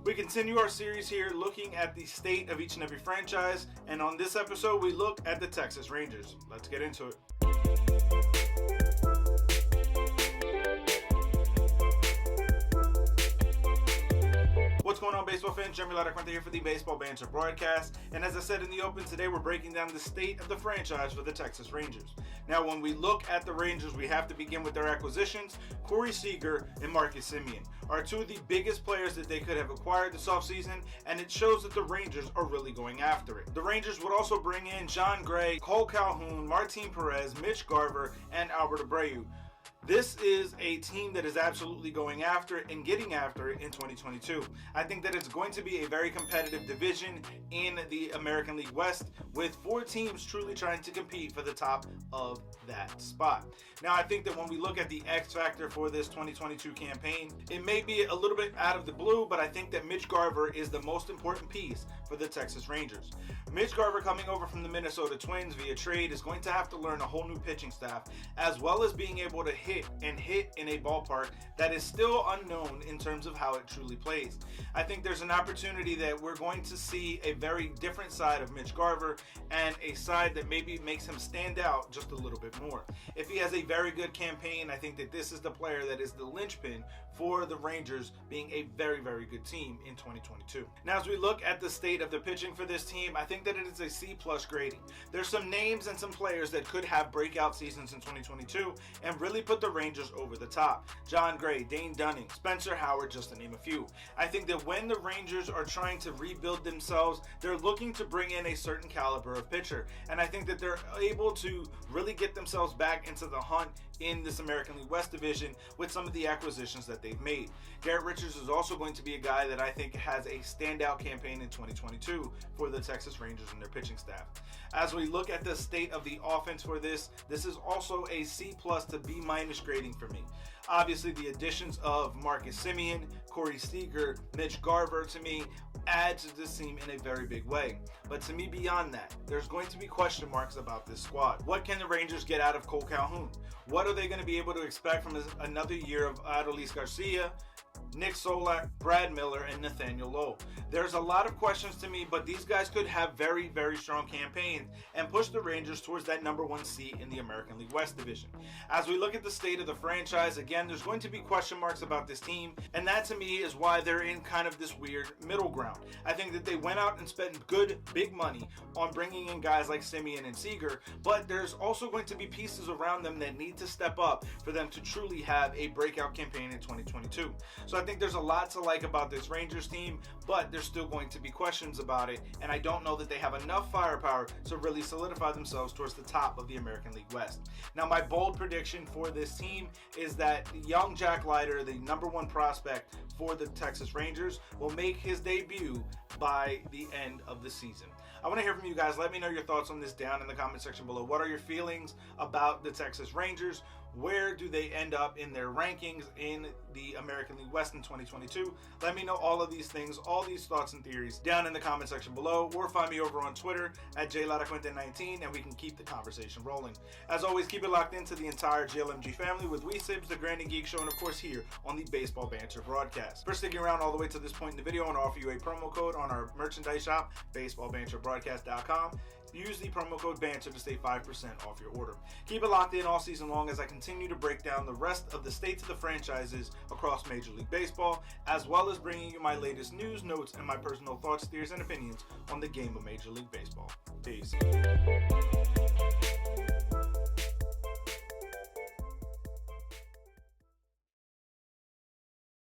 We continue our series here looking at the state of each and every franchise, and on this episode we look at the Texas Rangers. Let's get into it. What's going on, baseball fans? Jeremy Laracuente here for the Baseball Banter Broadcast, and as I said in the open, today we're breaking down the state of the franchise for the Texas Rangers. Now, when we look at the Rangers, we have to begin with their acquisitions. Corey Seager and Marcus Semien are two of the biggest players that they could have acquired this offseason, and it shows that the Rangers are really going after it. The Rangers would also bring in Jon Gray, Cole Calhoun, Martin Perez, Mitch Garver, and Albert Abreu. This is a team that is absolutely going after it and getting after it in 2022. I think that it's going to be a very competitive division in the American League West, with 4 teams truly trying to compete for the top of that spot. Now, I think that when we look at the X factor for this 2022 campaign, it may be a little bit out of the blue, but I think that Mitch Garver is the most important piece for the Texas Rangers. Mitch Garver, coming over from the Minnesota Twins via trade, is going to have to learn a whole new pitching staff, as well as being able to hit in a ballpark that is still unknown in terms of how it truly plays. I think there's an opportunity that we're going to see a very different side of Mitch Garver, and a side that maybe makes him stand out just a little bit more. If he has a very good campaign, I think that this is the player that is the linchpin for the Rangers being a very, very good team in 2022. Now, as we look at the state of the pitching for this team, I think that it is a C+ grading. There's some names and some players that could have breakout seasons in 2022 and really put the Rangers over the top. Jon Gray, Dane Dunning, Spencer Howard, just to name a few. I think that when the Rangers are trying to rebuild themselves, they're looking to bring in a certain caliber of pitcher, and I think that they're able to really get themselves back into the hunt in this American League West division with some of the acquisitions that they've made. Garrett Richards is also going to be a guy that I think has a standout campaign in 2022 for the Texas Rangers and their pitching staff. As we look at the state of the offense for this is also a C+ to B- grading for me. Obviously, the additions of Marcus Semien, Corey Seager, Mitch Garver, to me, add to this team in a very big way. But to me, beyond that, there's going to be question marks about this squad. What can the Rangers get out of Cole Calhoun? What are they going to be able to expect from another year of Adolis Garcia, Nick Solak, Brad Miller, and Nathaniel Lowe? There's a lot of questions to me, but these guys could have very, very strong campaigns and push the Rangers towards that number 1 seat in the American League West division. As we look at the state of the franchise, again, there's going to be question marks about this team, and that to me is why they're in kind of this weird middle ground. I think that they went out and spent good, big money on bringing in guys like Semien and Seager, but there's also going to be pieces around them that need to step up for them to truly have a breakout campaign in 2022. So I think there's a lot to like about this Rangers team, but there's still going to be questions about it, and I don't know that they have enough firepower to really solidify themselves towards the top of the American League West. Now, my bold prediction for this team is that young Jack Leiter, the number 1 prospect for the Texas Rangers, will make his debut by the end of the season. I want to hear from you guys. Let me know your thoughts on this down in the comment section below. What are your feelings about the Texas Rangers? Where do they end up in their rankings in the American League West in 2022? Let me know all of these things, all these thoughts and theories down in the comment section below, or find me over on Twitter at JLaracuente19, and we can keep the conversation rolling. As always, keep it locked into the entire JLMG family with We Sibs, the Granny Geek Show, and of course here on the Baseball Banter Broadcast. For sticking around all the way to this point in the video, I want to offer you a promo code on our merchandise shop, baseballbanterbroadcast.com. Use the promo code BANTER to save 5% off your order. Keep it locked in all season long as I continue to break down the rest of the states of the franchises across Major League Baseball, as well as bringing you my latest news, notes, and my personal thoughts, theories, and opinions on the game of Major League Baseball. Peace.